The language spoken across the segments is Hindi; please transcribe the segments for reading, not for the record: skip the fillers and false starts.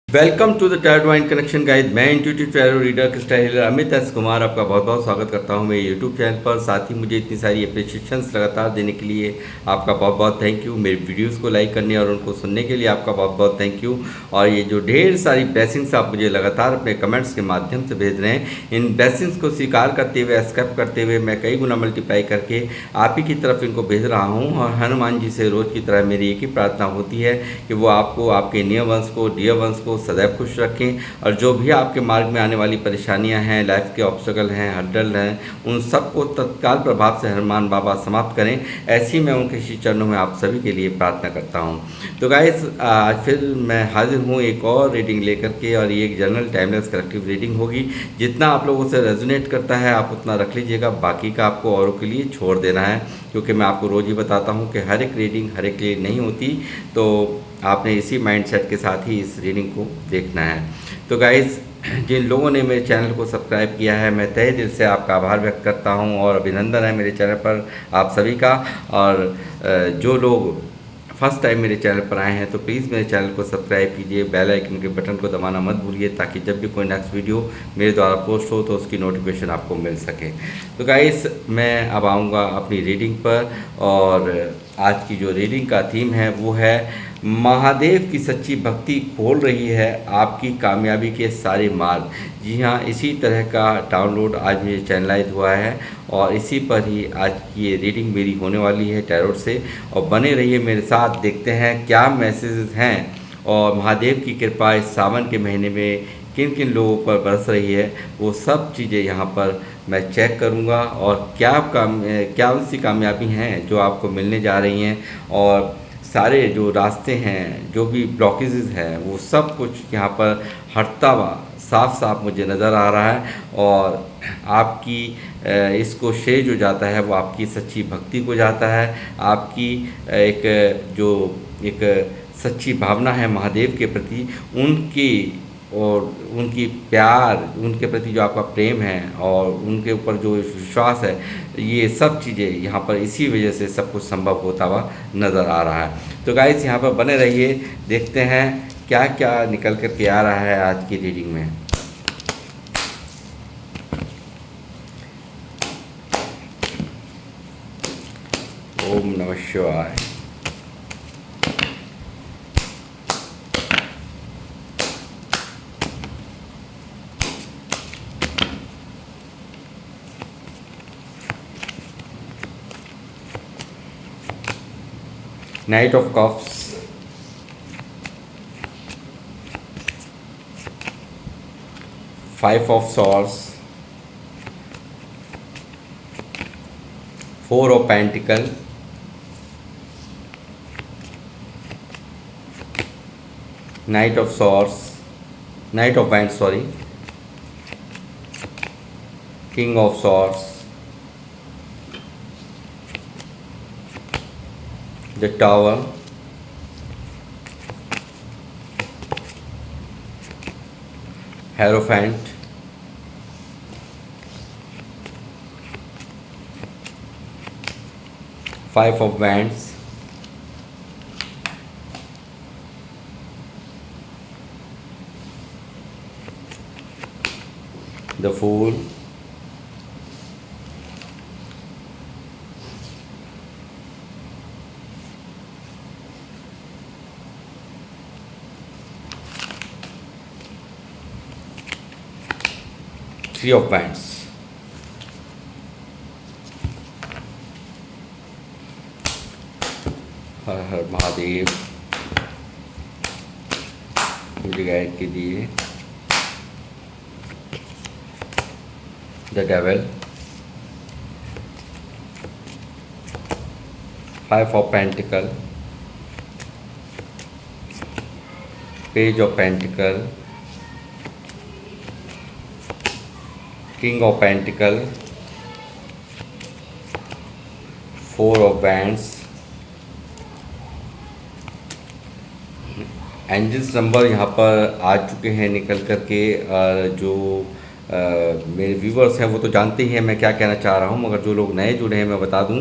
Welcome to the tarot wine connection guide. मैं intuitive tarot reader crystal healer Amit S Kumar आपका बहुत बहुत स्वागत करता हूं मेरे यूट्यूब चैनल पर। साथ ही मुझे इतनी सारी अप्रिशिएशंस लगातार देने के लिए आपका बहुत बहुत थैंक यू। मेरे वीडियोस को लाइक करने और उनको सुनने के लिए आपका बहुत बहुत थैंक यू। और ये जो ढेर सारी ब्लेसिंग्स आप मुझे लगातार अपने कमेंट्स के माध्यम से भेज रहे हैं, इन ब्लेसिंग्स को स्वीकार करते हुए, एक्सेप्ट करते हुए मैं कई गुना मल्टीप्लाई करके आप ही की तरफ इनको भेज रहा हूँ। और हनुमान जी से रोज़ की तरह मेरी एक ही प्रार्थना होती है कि वो आपको, आपके नियर वंश को, डियर वंश को सदैव खुश रखें। और जो भी आपके मार्ग में आने वाली परेशानियां हैं, लाइफ के ऑब्स्टेकल हैं, हर्डल हैं, उन सबको तत्काल प्रभाव से हनुमान बाबा समाप्त करें। ऐसी मैं उनके श्री चरणों में आप सभी के लिए प्रार्थना करता हूं। तो गाइस, आज फिर मैं हाजिर हूं एक और रीडिंग लेकर के, और ये एक जनरल टाइमलेस कलेक्टिव रीडिंग होगी। जितना आप लोगों से रेजोनेट करता है आप उतना रख लीजिएगा, बाकी का आपको औरों के लिए छोड़ देना है, क्योंकि मैं आपको रोज़ ही बताता हूँ कि हर एक रीडिंग हर एक के लिए नहीं होती। तो आपने इसी माइंडसेट के साथ ही इस रीडिंग को देखना है। तो गाइस, जिन लोगों ने मेरे चैनल को सब्सक्राइब किया है, मैं तहे दिल से आपका आभार व्यक्त करता हूं और अभिनंदन है मेरे चैनल पर आप सभी का। और जो लोग फर्स्ट टाइम मेरे चैनल पर आए हैं तो प्लीज़ मेरे चैनल को सब्सक्राइब कीजिए, बेल आइकन के बटन को दबाना मत भूलिए, ताकि जब भी कोई नेक्स्ट वीडियो मेरे द्वारा पोस्ट हो तो उसकी नोटिफिकेशन आपको मिल सके। तो गाइस, मैं अब आऊँगा अपनी रीडिंग पर, और आज की जो रीडिंग का थीम है वो है महादेव की सच्ची भक्ति खोल रही है आपकी कामयाबी के सारे मार्ग। जी हाँ, इसी तरह का डाउनलोड आज मुझे चैनलाइज हुआ है, और इसी पर ही आज की ये रीडिंग मेरी होने वाली है टैरोट से। और बने रहिए मेरे साथ, देखते हैं क्या मैसेजेस हैं और महादेव की कृपा इस सावन के महीने में किन किन लोगों पर बरस रही है। वो सब चीज़ें यहाँ पर मैं चेक करूँगा, और क्या उनसी कामयाबी हैं जो आपको मिलने जा रही हैं, और सारे जो रास्ते हैं, जो भी ब्लॉकेजेस हैं, वो सब कुछ यहाँ पर हटता हुआ साफ साफ मुझे नज़र आ रहा है। और आपकी इसको श्रेय जो जाता है वो आपकी सच्ची भक्ति को जाता है। आपकी एक सच्ची भावना है महादेव के प्रति, उनकी प्यार, उनके प्रति जो आपका प्रेम है और उनके ऊपर जो विश्वास है, ये सब चीज़ें यहाँ पर इसी वजह से सब कुछ संभव होता हुआ नज़र आ रहा है। तो गाइस, यहाँ पर बने रहिए, देखते हैं क्या क्या निकल कर के आ रहा है आज की रीडिंग में। ओम नमः शिवाय। Knight of Cups, Five of Swords, Four of Pentacles, Knight of Swords, Knight of Wands, sorry, King of Swords, the Tower, Hierophant, Five of Wands, the Fool, Three of Wands। हर हर महादेव, मुझे गाइड कीजिए। The devil, five of pentacle, page of pentacle, king of pentacle, four of wands, angels number यहाँ पर आ चुके हैं निकल कर के। जो मेरे व्यूवर्स हैं वो तो जानते ही हैं मैं क्या कहना चाह रहा हूँ, मगर जो लोग नए जुड़े हैं मैं बता दूँ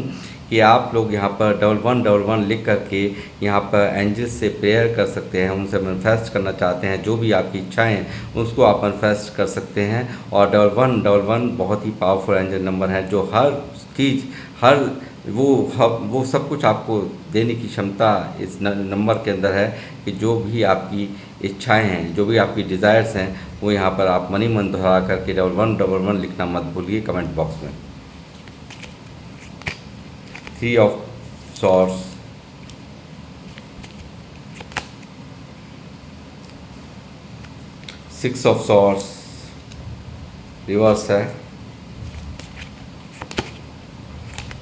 कि आप लोग यहाँ पर 1111 लिख करके यहाँ पर एंजल्स से प्रेयर कर सकते हैं, उनसे मैनिफेस्ट करना चाहते हैं, जो भी आपकी इच्छाएं हैं उसको आप मैनिफेस्ट कर सकते हैं। और 1111 बहुत ही पावरफुल एंजल नंबर है, जो हर चीज़, हर वो सब कुछ आपको देने की क्षमता इस नंबर के अंदर है कि जो भी आपकी इच्छाएं हैं, जो भी आपकी डिज़ायर्स हैं, वो यहाँ पर आप मनी मन दोहरा करके 1111 लिखना मत भूलिए कमेंट बॉक्स में। 3 of swords, 6 of swords reverse है,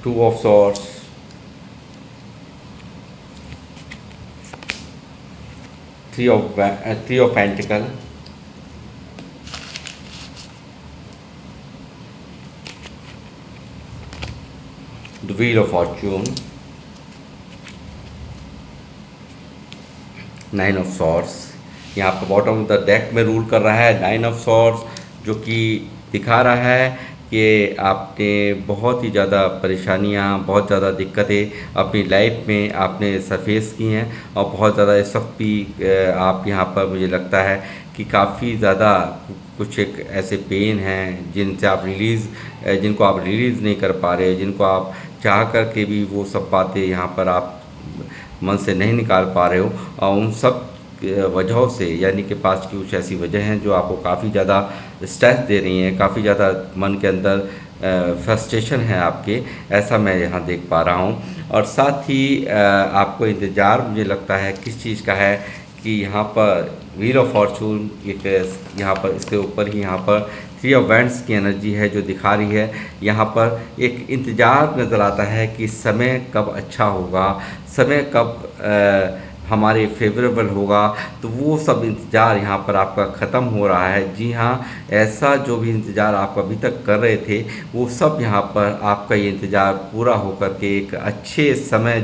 2 of swords, 3 of pentacle, the wheel of Fortune, 9 of swords. यहाँ पर बॉटम ऑफ द डेक में रूल कर रहा है 9 ऑफ सॉर्ड्स, जो कि दिखा रहा है कि आपने बहुत ही ज़्यादा परेशानियाँ, बहुत ज़्यादा दिक्कतें अपनी लाइफ में आपने सरफेस की हैं, और बहुत ज़्यादा इस वक्त भी आप यहाँ पर मुझे लगता है कि काफ़ी ज़्यादा कुछ एक ऐसे पेन हैं जिनसे आप जिनको आप रिलीज़ नहीं कर पा रहे, जिनको आप चाह कर के भी वो सब बातें यहाँ पर आप मन से नहीं निकाल पा रहे हो, और उन सब वजहों से, यानी कि पास्ट की कुछ ऐसी वजह हैं जो आपको काफ़ी ज़्यादा स्ट्रेस दे रही हैं, काफ़ी ज़्यादा मन के अंदर फ्रस्ट्रेशन है आपके, ऐसा मैं यहाँ देख पा रहा हूँ। और साथ ही आपको इंतज़ार मुझे लगता है किस चीज़ का है कि यहाँ पर व्हील ऑफ फॉर्चून एक यहाँ पर इसके ऊपर ही यहाँ पर 3 ऑफ वैंड्स की एनर्जी है जो दिखा रही है। यहाँ पर एक इंतज़ार नज़र आता है कि समय कब अच्छा होगा, समय कब हमारे फेवरेबल होगा, तो वो सब इंतज़ार यहाँ पर आपका ख़त्म हो रहा है। जी हाँ, ऐसा जो भी इंतज़ार आप अभी तक कर रहे थे वो सब यहाँ पर आपका ये इंतज़ार पूरा होकर के एक अच्छे समय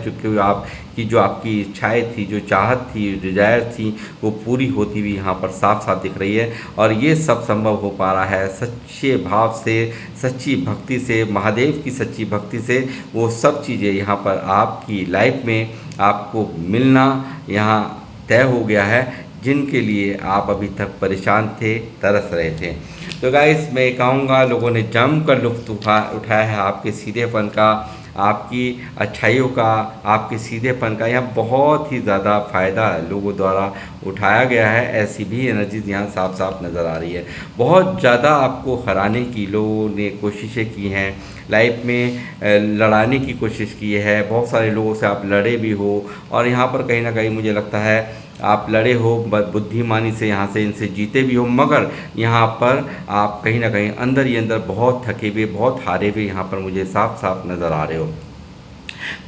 जो आपकी इच्छाएं थी, जो चाहत थी, डिज़ायर थी, वो पूरी होती हुई यहाँ पर साफ साफ दिख रही है। और ये सब संभव हो पा रहा है सच्चे भाव से, सच्ची भक्ति से, महादेव की सच्ची भक्ति से। वो सब चीज़ें यहाँ पर आपकी लाइफ में आपको मिलना यहाँ तय हो गया है, जिनके लिए आप अभी तक परेशान थे, तरस रहे थे। तो गाइस, मैं कहूँगा लोगों ने जमकर लुत्फ़ उठाया है आपके सीधेपन का, आपकी अच्छाइयों का, आपके सीधेपन का। यहाँ बहुत ही ज़्यादा फ़ायदा लोगों द्वारा उठाया गया है। ऐसी भी एनर्जीज यहाँ साफ साफ नज़र आ रही है। बहुत ज़्यादा आपको हराने की लोगों ने कोशिशें की हैं, लाइफ में लड़ाने की कोशिश की है। बहुत सारे लोगों से आप लड़े भी हो, और यहाँ पर कहीं ना कहीं मुझे लगता है आप लड़े हो बुद्धिमानी से, यहाँ से इनसे जीते भी हो, मगर यहाँ पर आप कहीं ना कहीं अंदर ही अंदर बहुत थके हुए, बहुत हारे हुए यहाँ पर मुझे साफ साफ नज़र आ रहे हो।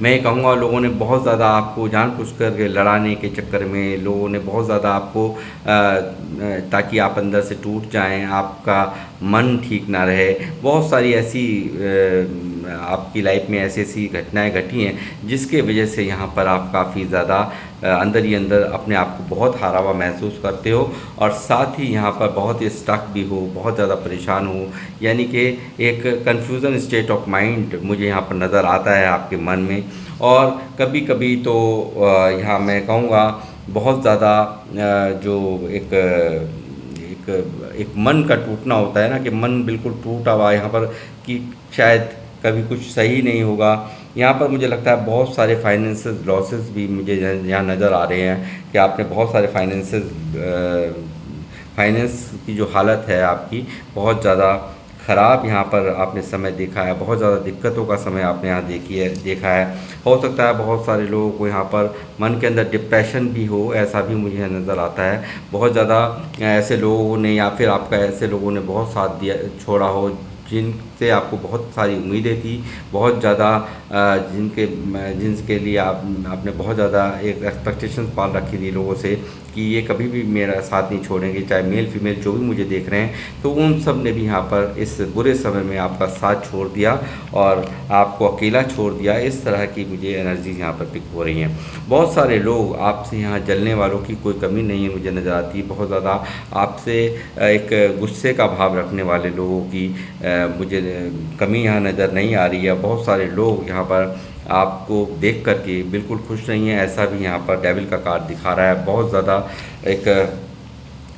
मैं कहूँगा लोगों ने बहुत ज़्यादा आपको जानबूझ कर के लड़ाने के चक्कर में लोगों ने बहुत ज़्यादा आपको ताकि आप अंदर से टूट जाएं, आपका मन ठीक ना रहे। बहुत सारी ऐसी आपकी लाइफ में ऐसी ऐसी घटनाएं घटी हैं जिसके वजह से यहाँ पर आप काफ़ी ज़्यादा अंदर ही अंदर अपने आप को बहुत हारा हुआ महसूस करते हो, और साथ ही यहाँ पर बहुत ही स्टक भी हो, बहुत ज़्यादा परेशान हो, यानी कि एक कन्फ्यूज़न स्टेट ऑफ माइंड मुझे यहाँ पर नज़र आता है आपके मन में। और कभी कभी तो यहाँ मैं कहूँगा बहुत ज़्यादा जो एक मन का टूटना होता है ना, कि मन बिल्कुल टूटा हुआ यहाँ पर कि शायद कभी कुछ सही नहीं होगा। यहाँ पर मुझे लगता है बहुत सारे फाइनेंशियल लॉसेस भी मुझे यहाँ नज़र आ रहे हैं कि आपने बहुत सारे फाइनेंस की जो हालत है आपकी बहुत ज़्यादा ख़राब यहाँ पर आपने समय देखा है, बहुत ज़्यादा दिक्कतों का समय आपने यहाँ देखा है। हो सकता है बहुत सारे लोगों को यहाँ पर मन के अंदर डिप्रेशन भी हो, ऐसा भी मुझे नज़र आता है। बहुत ज़्यादा ऐसे लोगों ने या फिर आपका ऐसे लोगों ने बहुत साथ दिया छोड़ा हो जिनसे आपको बहुत सारी उम्मीदें थी, बहुत ज़्यादा जिनके लिए आपने बहुत ज़्यादा एक एक्सपेक्टेशंस पाल रखी थी लोगों से कि ये कभी भी मेरा साथ नहीं छोड़ेंगे, चाहे मेल फीमेल जो भी मुझे देख रहे हैं। तो उन सब ने भी यहाँ पर इस बुरे समय में आपका साथ छोड़ दिया और आपको अकेला छोड़ दिया। इस तरह की मुझे एनर्जी यहाँ पर पिक हो रही हैं। बहुत सारे लोग आपसे यहाँ जलने वालों की कोई कमी नहीं है मुझे नज़र आती है। बहुत ज़्यादा आपसे एक गुस्से का भाव रखने वाले लोगों की मुझे कमी यहाँ नज़र नहीं आ रही है। बहुत सारे लोग यहाँ पर आपको देख कर के बिल्कुल खुश नहीं है, ऐसा भी यहाँ पर डेविल का कार्ड दिखा रहा है। बहुत ज़्यादा एक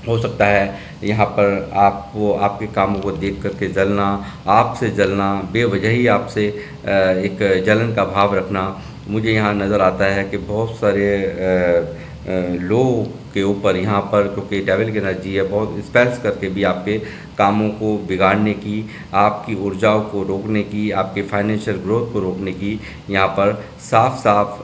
हो सकता है यहाँ पर आपको आपके कामों को देख कर के जलना, आपसे जलना, बेवजह ही आपसे एक जलन का भाव रखना मुझे यहाँ नज़र आता है कि बहुत सारे लोगों के ऊपर यहाँ पर, क्योंकि डेविल की एनर्जी है, बहुत स्पेल्स करके भी आपके कामों को बिगाड़ने की, आपकी ऊर्जाओं को रोकने की, आपके फाइनेंशियल ग्रोथ को रोकने की यहाँ पर साफ साफ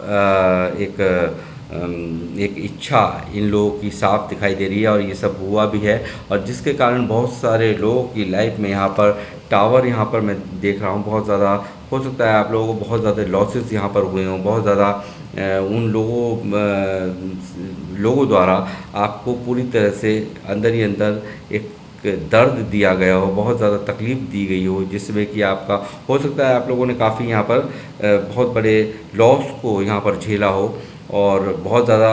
एक इच्छा इन लोगों की साफ दिखाई दे रही है। और ये सब हुआ भी है, और जिसके कारण बहुत सारे लोगों की लाइफ में यहाँ पर टावर यहाँ पर मैं देख रहा हूँ बहुत ज़्यादा। हो सकता है आप लोगों को बहुत ज़्यादा लॉसेस यहाँ पर हुए हों, बहुत ज़्यादा उन लोगों द्वारा आपको पूरी तरह से अंदर ही अंदर एक दर्द दिया गया हो, बहुत ज़्यादा तकलीफ़ दी गई हो, जिसमें कि आपका हो सकता है आप लोगों ने काफ़ी यहाँ पर बहुत बड़े लॉस को यहाँ पर झेला हो। और बहुत ज़्यादा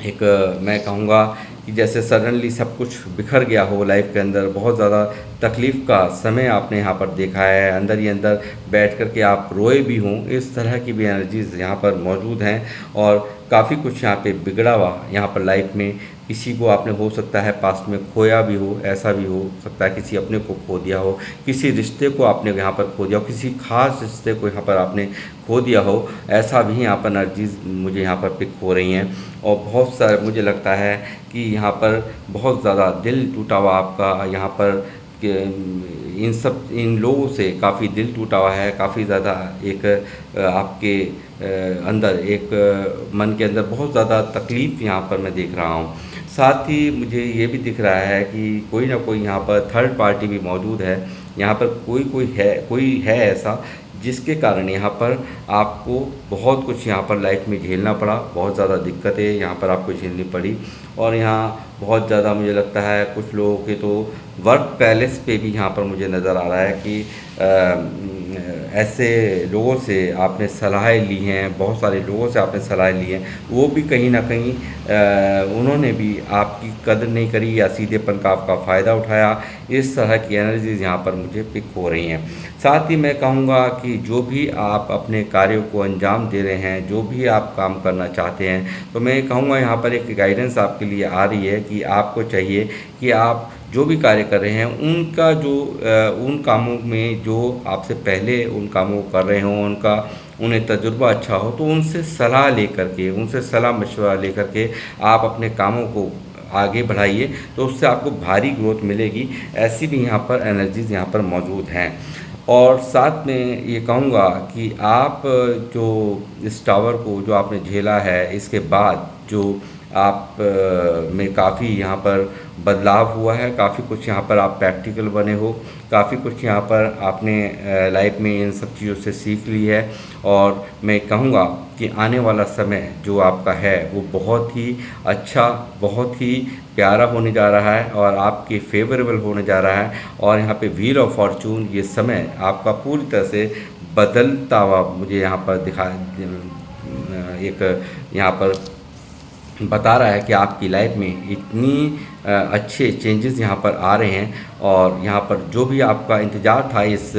एक मैं कहूँगा कि जैसे सडनली सब कुछ बिखर गया हो लाइफ के अंदर, बहुत ज़्यादा तकलीफ़ का समय आपने यहाँ पर देखा है, अंदर ही अंदर बैठ कर के आप रोए भी हों, इस तरह की भी एनर्जीज़ यहाँ पर मौजूद हैं। और काफ़ी कुछ यहाँ पे बिगड़ा हुआ यहाँ पर लाइफ में, किसी को आपने हो सकता है पास में खोया भी हो, ऐसा भी हो सकता है किसी अपने को खो दिया हो, किसी रिश्ते को आपने यहाँ पर खो दिया हो, किसी खास रिश्ते को यहाँ पर आपने खो दिया हो, ऐसा भी यहाँ पर एनर्जीज़ मुझे यहाँ पर पिक हो रही हैं। और बहुत सारे मुझे लगता है कि यहाँ पर बहुत ज़्यादा दिल टूटा हुआ आपका यहाँ पर इन लोगों से काफ़ी दिल टूटा हुआ है, काफ़ी ज़्यादा एक आपके अंदर एक मन के अंदर बहुत ज़्यादा तकलीफ़ यहाँ पर मैं देख रहा हूँ। साथ ही मुझे ये भी दिख रहा है कि कोई ना कोई यहाँ पर थर्ड पार्टी भी मौजूद है, यहाँ पर कोई है ऐसा जिसके कारण यहाँ पर आपको बहुत कुछ यहाँ पर लाइफ में झेलना पड़ा, बहुत ज़्यादा दिक्कतें यहाँ पर आपको झेलनी पड़ी। और यहाँ बहुत ज़्यादा मुझे लगता है कुछ लोगों के तो वर्क पैलेस पे भी यहाँ पर मुझे नज़र आ रहा है कि ऐसे लोगों से आपने सलाहें ली हैं, बहुत सारे लोगों से आपने सलाह ली हैं, वो भी कहीं ना कहीं उन्होंने भी आपकी कदर नहीं करी या सीधेपन का आपका फ़ायदा उठाया। इस तरह की एनर्जीज़ यहाँ पर मुझे पिक हो रही हैं। साथ ही मैं कहूँगा कि जो भी आप अपने कार्यों को अंजाम दे रहे हैं, जो भी आप काम करना चाहते हैं, तो मैं कहूँगा यहाँ पर एक गाइडेंस आपके लिए आ रही है कि आपको चाहिए कि आप जो भी कार्य कर रहे हैं उनका जो उन कामों में जो आपसे पहले उन कामों को कर रहे हों, उन्हें तजुर्बा अच्छा हो, तो उनसे सलाह लेकर के, उनसे सलाह मशवरा लेकर के आप अपने कामों को आगे बढ़ाइए, तो उससे आपको भारी ग्रोथ मिलेगी। ऐसी भी यहाँ पर एनर्जीज़ यहाँ पर मौजूद हैं। और साथ में ये कहूँगा कि आप जो इस टावर को जो आपने झेला है, इसके बाद जो आप में काफ़ी यहाँ पर बदलाव हुआ है, काफ़ी कुछ यहाँ पर आप प्रैक्टिकल बने हो, काफ़ी कुछ यहाँ पर आपने लाइफ में इन सब चीज़ों से सीख ली है। और मैं कहूँगा कि आने वाला समय जो आपका है वो बहुत ही अच्छा, बहुत ही प्यारा होने जा रहा है और आपके फेवरेबल होने जा रहा है। और यहाँ पे व्हील ऑफ फॉर्चून, ये समय आपका पूरी तरह से बदलता हुआ मुझे यहाँ पर एक यहाँ पर बता रहा है कि आपकी लाइफ में इतनी अच्छे चेंजेस यहाँ पर आ रहे हैं। और यहाँ पर जो भी आपका इंतज़ार था, इस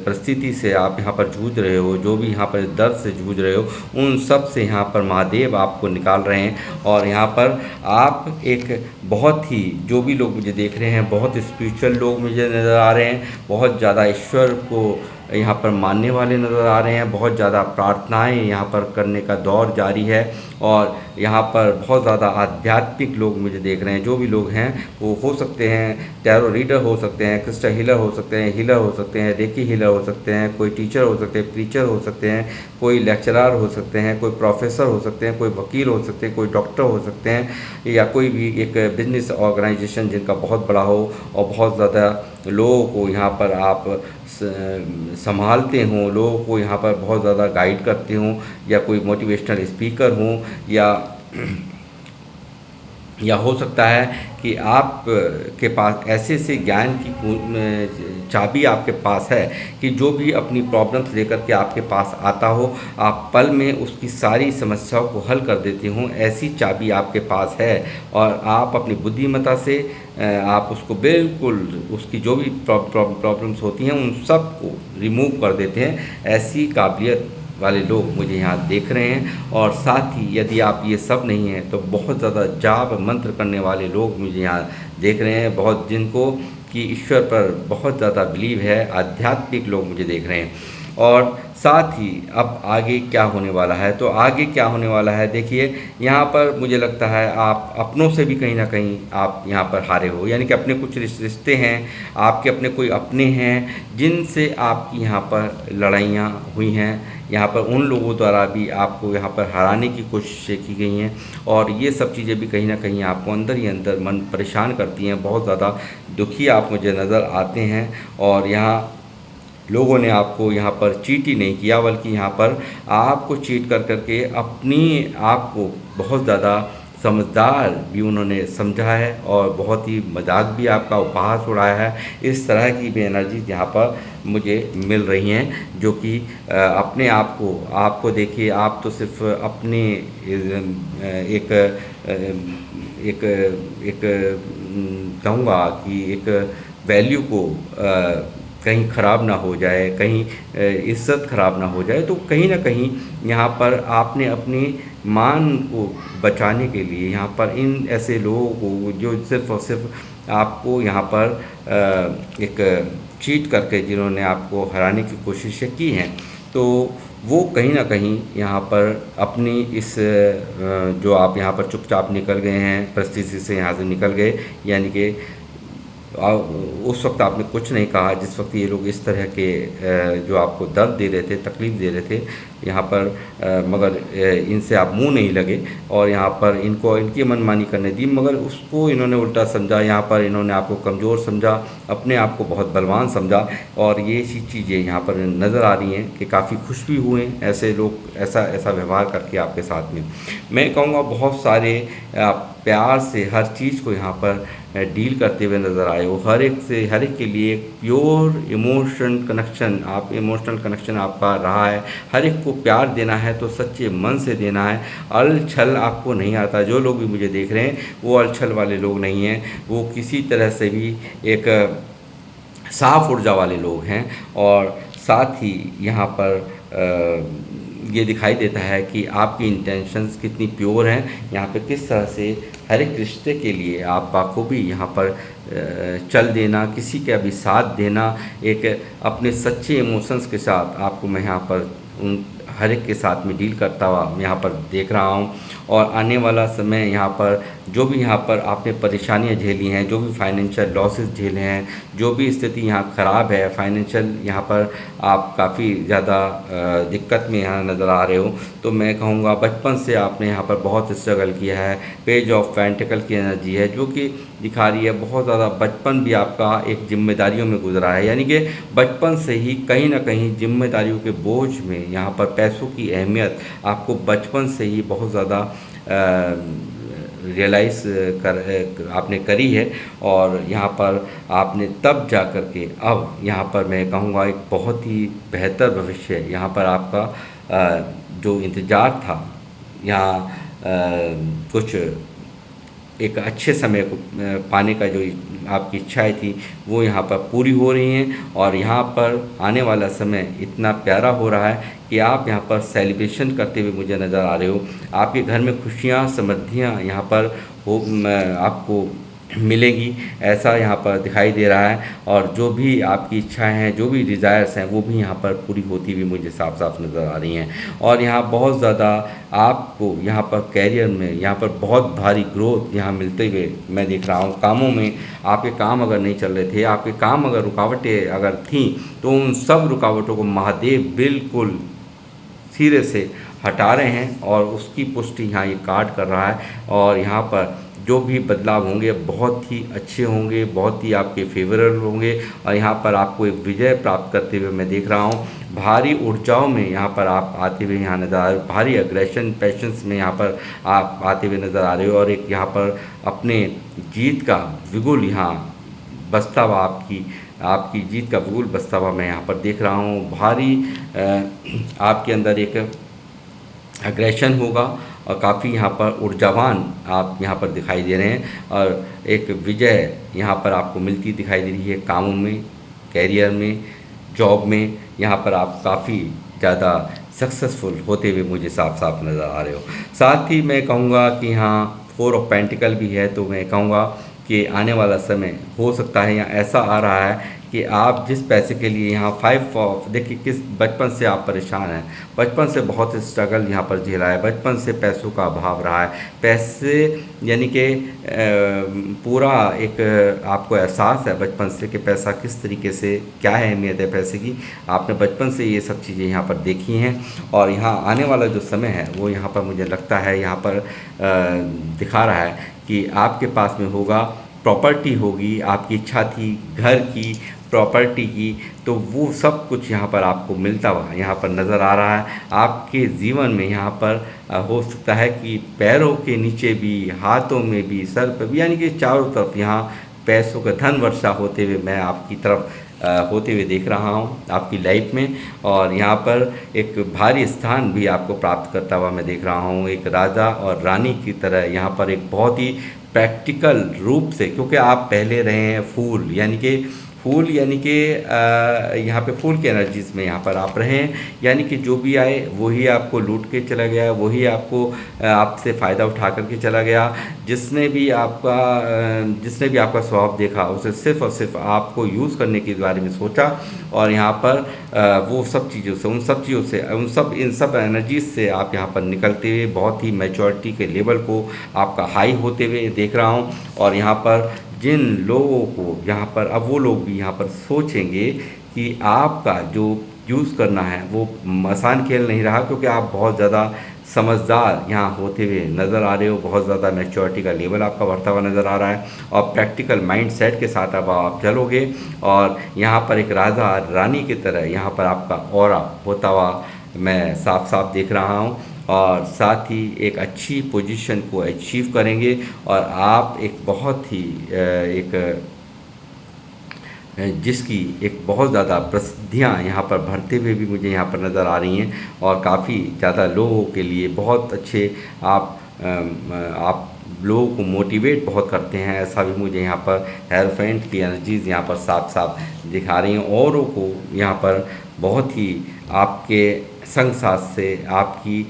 परिस्थिति से आप यहाँ पर जूझ रहे हो, जो भी यहाँ पर दर्द से जूझ रहे हो, उन सब से यहाँ पर महादेव आपको निकाल रहे हैं। और यहाँ पर आप एक बहुत ही, जो भी लोग मुझे देख रहे हैं, बहुत स्पिरिचुअल लोग मुझे नज़र आ रहे हैं, बहुत ज़्यादा ईश्वर को यहाँ पर मानने वाले नज़र आ रहे हैं, बहुत ज़्यादा प्रार्थनाएं यहाँ पर करने का दौर जारी है। और यहाँ पर बहुत ज़्यादा आध्यात्मिक लोग मुझे देख रहे हैं। जो भी लोग हैं वो हो सकते हैं टैरो रीडर हो सकते हैं, क्रिस्टल हीलर हो सकते हैं, हीलर हो सकते हैं, रेकी हीलर हो सकते हैं, कोई टीचर हो सकते हैं, प्रीचर हो सकते हैं, कोई लेक्चरर हो सकते हैं, कोई प्रोफेसर हो सकते हैं, कोई वकील हो सकते हैं, कोई डॉक्टर हो सकते हैं, या कोई भी एक बिजनेस ऑर्गेनाइजेशन जिनका बहुत बड़ा हो और बहुत ज़्यादा लोगों को यहाँ पर आप संभालते हों, लोगों को यहाँ पर बहुत ज़्यादा गाइड करते हों, या कोई मोटिवेशनल स्पीकर हों, या या हो सकता है कि आप के पास ऐसे से ज्ञान की चाबी आपके पास है कि जो भी अपनी प्रॉब्लम्स लेकर के आपके पास आता हो, आप पल में उसकी सारी समस्याओं को हल कर देते हो। ऐसी चाबी आपके पास है और आप अपनी बुद्धिमत्ता से आप उसको बिल्कुल उसकी जो भी प्रॉब्लम्स होती हैं उन सब को रिमूव कर देते हैं। ऐसी काबिलियत वाले लोग मुझे यहाँ देख रहे हैं। और साथ ही यदि आप ये सब नहीं हैं तो बहुत ज़्यादा जाप मंत्र करने वाले लोग मुझे यहाँ देख रहे हैं, बहुत जिनको कि ईश्वर पर बहुत ज़्यादा बिलीव है, आध्यात्मिक लोग मुझे देख रहे हैं। और साथ ही अब आगे क्या होने वाला है, तो आगे क्या होने वाला है देखिए, यहाँ पर मुझे लगता है आप अपनों से भी कहीं ना कहीं आप यहाँ पर हारे हो, यानी कि अपने कुछ रिश्ते हैं, आपके अपने कोई अपने हैं जिनसे आपकी यहाँ पर लड़ाइयाँ हुई हैं, यहाँ पर उन लोगों द्वारा भी आपको यहाँ पर हराने की कोशिशें की गई हैं। और ये सब चीज़ें भी कहीं ना कहीं आपको अंदर ही अंदर मन परेशान करती हैं, बहुत ज़्यादा दुखी आप मुझे नज़र आते हैं। और यहाँ लोगों ने आपको यहाँ पर चीट ही नहीं किया, बल्कि यहाँ पर आपको चीट कर करके अपनी आप को बहुत ज़्यादा समझदार भी उन्होंने समझा है और बहुत ही मजाक भी आपका उपहास उड़ाया है। इस तरह की भी एनर्जीज यहाँ पर मुझे मिल रही हैं, जो कि अपने आप को आपको देखिए, आप तो सिर्फ अपने एक एक एक कहूँगा कि एक वैल्यू को कहीं ख़राब ना हो जाए, कहीं इज़्ज़त ख़राब ना हो जाए, तो कहीं ना कहीं यहाँ पर आपने अपनी मान को बचाने के लिए यहाँ पर इन ऐसे लोगों को जो सिर्फ़ और सिर्फ आपको यहाँ पर एक चीट करके जिन्होंने आपको हराने की कोशिशें की हैं, तो वो कहीं ना कहीं यहाँ पर अपनी इस जो आप यहाँ पर चुपचाप निकल गए हैं, परिस्थिति से यहाँ से निकल गए, यानी कि उस वक्त आपने कुछ नहीं कहा जिस वक्त ये लोग इस तरह के जो आपको दर्द दे रहे थे, तकलीफ़ दे रहे थे यहाँ पर, मगर इनसे आप मुंह नहीं लगे और यहाँ पर इनको इनकी मनमानी करने दी, मगर उसको इन्होंने उल्टा समझा। यहाँ पर इन्होंने आपको कमज़ोर समझा, अपने आप को बहुत बलवान समझा। और ये सी चीज़ें यहाँ पर नज़र आ रही हैं कि काफ़ी खुश भी हुए ऐसे लोग ऐसा ऐसा व्यवहार करके आपके साथ में। मैं कहूँगा बहुत सारे प्यार से हर चीज़ को यहाँ पर डील करते हुए नज़र आए हो, हर एक से हर एक के लिए प्योर इमोशन कनेक्शन, आप इमोशनल कनेक्शन आपका रहा है। हर एक को प्यार देना है तो सच्चे मन से देना है, अल छल आपको नहीं आता। जो लोग भी मुझे देख रहे हैं वो अल छल वाले लोग नहीं हैं, वो किसी तरह से भी एक साफ ऊर्जा वाले लोग हैं। और साथ ही यहाँ पर ये दिखाई देता है कि आपकी इंटेंशंस कितनी प्योर हैं, यहाँ पे किस तरह से हर एक रिश्ते के लिए आप बाखूबी यहाँ पर चल देना, किसी का भी साथ देना, एक अपने सच्चे इमोशंस के साथ आपको मैं यहाँ पर उन हर एक के साथ में डील करता हुआ मैं यहाँ पर देख रहा हूँ। और आने वाला समय यहाँ पर जो भी यहाँ पर आपने परेशानियाँ झेली हैं, जो भी फाइनेंशियल लॉसेस झेले हैं, जो भी स्थिति यहाँ ख़राब है फाइनेंशियल, यहाँ पर आप काफ़ी ज़्यादा दिक्कत में यहाँ नज़र आ रहे हो, तो मैं कहूँगा बचपन से आपने यहाँ पर बहुत स्ट्रगल किया है। पेज ऑफ पेंटिकल की एनर्जी है जो कि दिखा रही है बहुत ज़्यादा बचपन भी आपका एक जिम्मेदारियों में गुजरा है, यानी कि बचपन से ही कहीं ना कहीं जिम्मेदारियों के बोझ में यहाँ पर पैसों की अहमियत आपको बचपन से ही बहुत ज़्यादा रियलाइज़ आपने करी है। और यहाँ पर आपने तब जा कर के अब यहाँ पर मैं कहूँगा एक बहुत ही बेहतर भविष्य यहाँ पर आपका जो इंतज़ार था, यहाँ कुछ एक अच्छे समय को पाने का जो आपकी इच्छाएं थी वो यहाँ पर पूरी हो रही हैं। और यहाँ पर आने वाला समय इतना प्यारा हो रहा है कि आप यहाँ पर सेलिब्रेशन करते हुए मुझे नज़र आ रहे हो। आपके घर में खुशियाँ समृद्धियाँ यहाँ पर हो आपको मिलेगी, ऐसा यहाँ पर दिखाई दे रहा है। और जो भी आपकी इच्छाएं हैं, जो भी डिज़ायर्स हैं, वो भी यहाँ पर पूरी होती हुई मुझे साफ साफ नज़र आ रही हैं। और यहाँ बहुत ज़्यादा आपको यहाँ पर कैरियर में यहाँ पर बहुत भारी ग्रोथ यहाँ मिलते हुए मैं देख रहा हूँ। कामों में आपके काम अगर नहीं चल रहे थे, आपके काम अगर रुकावटें अगर थीं, तो उन सब रुकावटों को महादेव बिल्कुल सिरे से हटा रहे हैं और उसकी पुष्टि यहाँ ये कार्ड कर रहा है। और यहाँ पर जो भी बदलाव होंगे बहुत ही अच्छे होंगे, बहुत ही आपके फेवरेबल होंगे और यहाँ पर आपको एक विजय प्राप्त करते हुए मैं देख रहा हूँ। भारी ऊर्जाओं में यहाँ पर आप आते हुए यहाँ नज़र आ रहे हो, भारी अग्रेशन पैशंस में यहाँ पर आप आते हुए नज़र आ रहे हो, और एक यहाँ पर अपने जीत का बिगुल यहाँ बजता हुआ आपकी जीत का बिगुल बजता हुआ मैं यहाँ पर देख रहा हूँ। भारी आपके अंदर एक एग्रेशन होगा और काफ़ी यहाँ पर ऊर्जावान आप यहाँ पर दिखाई दे रहे हैं, और एक विजय यहाँ पर आपको मिलती दिखाई दे रही है कामों में, कैरियर में, जॉब में। यहाँ पर आप काफ़ी ज़्यादा सक्सेसफुल होते हुए मुझे साफ साफ नज़र आ रहे हो। साथ ही मैं कहूँगा कि यहाँ 4 ऑफ पेंटिकल भी है, तो मैं कहूँगा कि आने वाला समय हो सकता है यहाँ ऐसा आ रहा है कि आप जिस पैसे के लिए यहाँ 5 ऑफ, देखिए किस बचपन से आप परेशान हैं, बचपन से बहुत स्ट्रगल यहाँ पर झेला है, बचपन से पैसों का अभाव रहा है, पैसे यानी कि पूरा एक आपको एहसास है बचपन से कि पैसा किस तरीके से, क्या है अहमियत है पैसे की। आपने बचपन से ये सब चीज़ें यहाँ पर देखी हैं, और यहाँ आने वाला जो समय है वो यहाँ पर मुझे लगता है यहाँ पर दिखा रहा है कि आपके पास में होगा, प्रॉपर्टी होगी, आपकी इच्छा थी घर की, प्रॉपर्टी की, तो वो सब कुछ यहाँ पर आपको मिलता हुआ यहाँ पर नज़र आ रहा है। आपके जीवन में यहाँ पर हो सकता है कि पैरों के नीचे भी, हाथों में भी, सर पर भी, यानी कि चारों तरफ यहाँ पैसों का धन वर्षा होते हुए मैं आपकी तरफ होते हुए देख रहा हूँ आपकी लाइफ में। और यहाँ पर एक भारी स्थान भी आपको प्राप्त करता हुआ मैं देख रहा हूँ, एक राजा और रानी की तरह यहाँ पर एक बहुत ही प्रैक्टिकल रूप से, क्योंकि आप पहले रहे हैं फूल, यानी कि यहाँ पे फूल की एनर्जीज़ में यहाँ पर आप रहें, यानी कि जो भी आए वही आपको लूट के चला गया, वही आपको आपसे फ़ायदा उठा करके चला गया। जिसने भी आपका स्वभाव देखा उसे सिर्फ़ और सिर्फ आपको यूज़ करने के बारे में सोचा, और यहाँ पर वो सब चीज़ों से इन सब एनर्जीज़ से आप यहाँ पर निकलते हुए बहुत ही मैच्योरिटी के लेवल को आपका हाई होते हुए देख रहा हूँ। और यहाँ पर जिन लोगों को यहाँ पर, अब वो लोग भी यहाँ पर सोचेंगे कि आपका जो यूज़ करना है वो आसान खेल नहीं रहा, क्योंकि आप बहुत ज़्यादा समझदार यहाँ होते हुए नज़र आ रहे हो, बहुत ज़्यादा मैच्योरिटी का लेवल आपका बढ़ता हुआ नज़र आ रहा है, और प्रैक्टिकल माइंड सेट के साथ अब आप चलोगे, और यहाँ पर एक राजा रानी की तरह यहाँ पर आपका ऑरा होता हुआ मैं साफ साफ देख रहा हूँ। और साथ ही एक अच्छी पोजीशन को अचीव करेंगे, और आप एक बहुत ही जिसकी एक बहुत ज़्यादा प्रसिद्धियाँ यहाँ पर बढ़ते हुए भी मुझे यहाँ पर नज़र आ रही हैं, और काफ़ी ज़्यादा लोगों के लिए बहुत अच्छे आप लोगों को मोटिवेट बहुत करते हैं, ऐसा भी मुझे यहाँ पर हेरोफेंट की एनर्जीज़ यहाँ पर साफ साफ दिखा रही हैं। औरों को यहाँ पर बहुत ही आपके संग साथ से, आपकी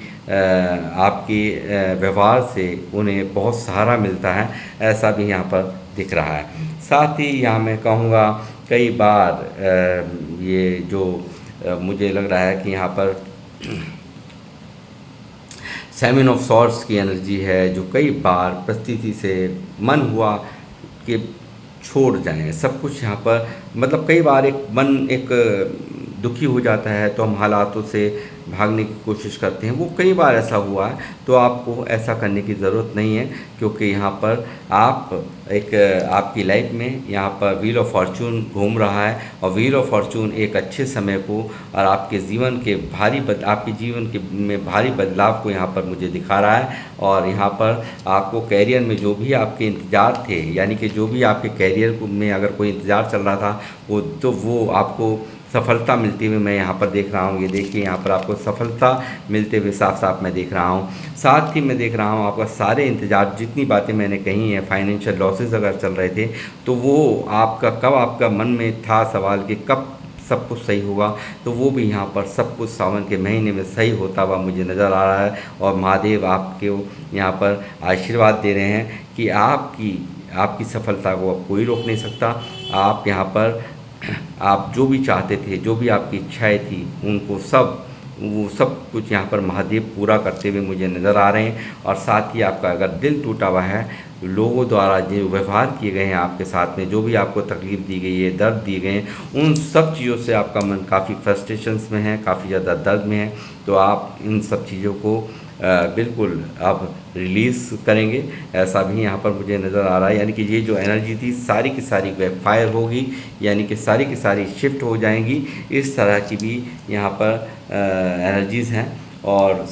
व्यवहार से उन्हें बहुत सहारा मिलता है, ऐसा भी यहाँ पर दिख रहा है। साथ ही यहाँ मैं कहूँगा कई बार ये जो मुझे लग रहा है कि यहाँ पर सेवन ऑफ सॉर्ड्स की एनर्जी है, जो कई बार परिस्थिति से मन हुआ कि छोड़ जाएं सब कुछ यहाँ पर, मतलब कई बार एक मन एक दुखी हो जाता है तो हम हालातों से भागने की कोशिश करते हैं, वो कई बार ऐसा हुआ है। तो आपको ऐसा करने की ज़रूरत नहीं है, क्योंकि यहाँ पर आपकी लाइफ में यहाँ पर व्हील ऑफ फॉर्चून घूम रहा है, और व्हील ऑफ फॉर्चून एक अच्छे समय को और आपके जीवन में भारी बदलाव को यहाँ पर मुझे दिखा रहा है। और यहाँ पर आपको कैरियर में जो भी आपके इंतज़ार थे, यानी कि जो भी आपके कैरियर में अगर कोई इंतज़ार चल रहा था वो आपको सफलता मिलती हुई मैं यहाँ पर देख रहा हूँ। ये देखिए यहाँ पर आपको सफलता मिलते हुए साफ साफ मैं देख रहा हूँ। साथ ही मैं देख रहा हूँ आपका सारे इंतज़ार, जितनी बातें मैंने कही हैं, फाइनेंशियल लॉसेस अगर चल रहे थे तो वो आपका मन में था सवाल कि कब सब कुछ सही होगा, तो वो भी यहाँ पर सब कुछ सावन के महीने में सही होता हुआ मुझे नज़र आ रहा है। और महादेव आपको यहाँ पर आशीर्वाद दे रहे हैं कि आपकी सफलता को अब कोई रोक नहीं सकता। आप यहाँ पर आप जो भी चाहते थे, जो भी आपकी इच्छाएं थी, वो सब कुछ यहाँ पर महादेव पूरा करते हुए मुझे नज़र आ रहे हैं। और साथ ही आपका अगर दिल टूटा हुआ है, लोगों द्वारा जो व्यवहार किए गए हैं आपके साथ में, जो भी आपको तकलीफ़ दी गई है, दर्द दिए गए हैं, उन सब चीज़ों से आपका मन काफ़ी फ्रस्ट्रेशंस में है, काफ़ी ज़्यादा दर्द में है, तो आप इन सब चीज़ों को बिल्कुल आप रिलीज़ करेंगे, ऐसा भी यहाँ पर मुझे नज़र आ रहा है। यानी कि ये जो एनर्जी थी सारी की सारी बैकफायर होगी, यानी कि सारी की सारी शिफ्ट हो जाएंगी। इस तरह की भी यहाँ पर एनर्जीज़ हैं। और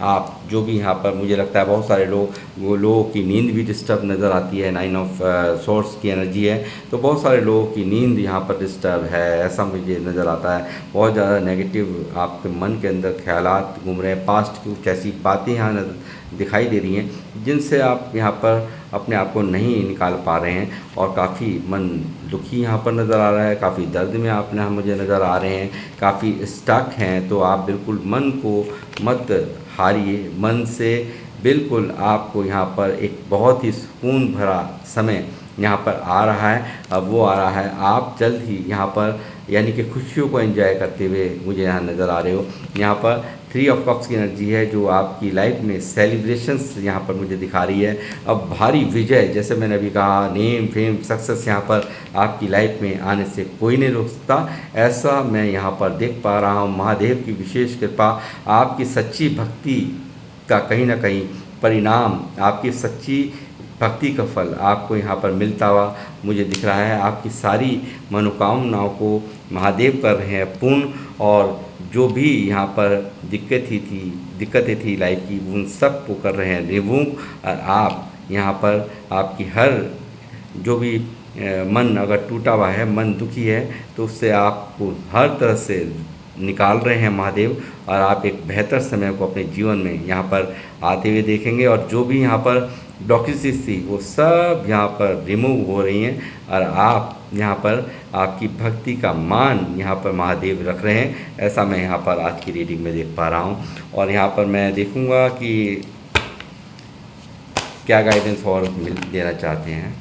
आप जो भी यहाँ पर मुझे लगता है बहुत सारे लोग, वो लोगों की नींद भी डिस्टर्ब नज़र आती है। 9 ऑफ सोर्स की एनर्जी है, तो बहुत सारे लोगों की नींद यहाँ पर डिस्टर्ब है, ऐसा मुझे नज़र आता है। बहुत ज़्यादा नेगेटिव आपके मन के अंदर ख्यालात घूम रहे हैं, पास्ट की कुछ ऐसी बातें यहाँ दिखाई दे रही हैं जिनसे आप यहाँ पर अपने आप को नहीं निकाल पा रहे हैं, और काफ़ी मन दुखी यहाँ पर नज़र आ रहा है, काफ़ी दर्द में आप ना मुझे नज़र आ रहे हैं, काफ़ी स्टक हैं। तो आप बिल्कुल मन को मत हारिए, मन से बिल्कुल आपको यहाँ पर एक बहुत ही सुकून भरा समय यहाँ पर आ रहा है। अब वो आ रहा है, आप जल्द ही यहाँ पर यानी कि खुशियों को एंजॉय करते हुए मुझे यहाँ नज़र आ रहे हो। यहाँ पर 3 ऑफ कप्स की एनर्जी है जो आपकी लाइफ में सेलिब्रेशंस यहाँ पर मुझे दिखा रही है। अब भारी विजय, जैसे मैंने अभी कहा, नेम फेम सक्सेस यहाँ पर आपकी लाइफ में आने से कोई नहीं रोक सकता, ऐसा मैं यहाँ पर देख पा रहा हूँ। महादेव की विशेष कृपा, आपकी सच्ची भक्ति का कहीं ना कहीं परिणाम, आपकी सच्ची भक्ति का फल आपको यहाँ पर मिलता हुआ मुझे दिख रहा है। आपकी सारी मनोकामनाओं को महादेव कर रहे हैं पूर्ण, और जो भी यहाँ पर दिक्कतें थी लाइफ की, उन सब को कर रहे हैं रिमूव। और आप यहाँ पर आपकी हर जो भी मन अगर टूटा हुआ है, मन दुखी है, तो उससे आपको हर तरह से निकाल रहे हैं महादेव, और आप एक बेहतर समय को अपने जीवन में यहाँ पर आते हुए देखेंगे। और जो भी यहाँ पर ब्लॉकेजेस थी वो सब यहाँ पर रिमूव हो रही हैं, और आप यहाँ पर आपकी भक्ति का मान यहाँ पर महादेव रख रहे हैं, ऐसा मैं यहाँ पर आज की रीडिंग में देख पा रहा हूँ। और यहाँ पर मैं देखूँगा कि क्या गाइडेंस और देना चाहते हैं।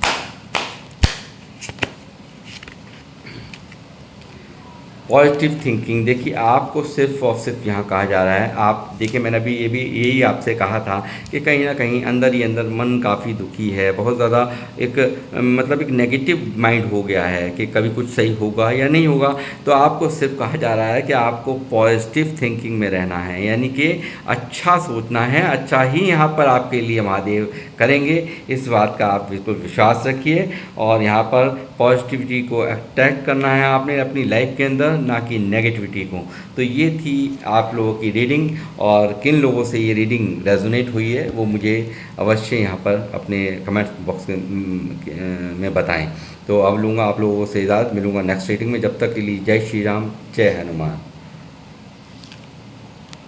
पॉजिटिव थिंकिंग, देखिए आपको सिर्फ और सिर्फ यहाँ कहा जा रहा है, आप देखिए मैंने अभी यही आपसे कहा था कि कहीं ना कहीं अंदर ही अंदर मन काफ़ी दुखी है, बहुत ज़्यादा एक मतलब एक नेगेटिव माइंड हो गया है कि कभी कुछ सही होगा या नहीं होगा। तो आपको सिर्फ कहा जा रहा है कि आपको पॉजिटिव थिंकिंग में रहना है, यानी कि अच्छा सोचना है, अच्छा ही यहाँ पर आपके लिए महादेव करेंगे, इस बात का आप बिल्कुल विश्वास रखिए। और यहाँ पर पॉजिटिविटी को अट्रैक्ट करना है आपने अपनी लाइफ के अंदर, ना कि नेगेटिविटी को। तो ये थी आप लोगों की रीडिंग, और किन लोगों से ये रीडिंग रेजोनेट हुई है वो मुझे अवश्य यहाँ पर अपने कमेंट बॉक्स में बताएं। तो अब लूँगा आप लोगों से इजाज़त, मिलूँगा नेक्स्ट रीडिंग में। जब तक के लिए जय श्री राम, जय हनुमान।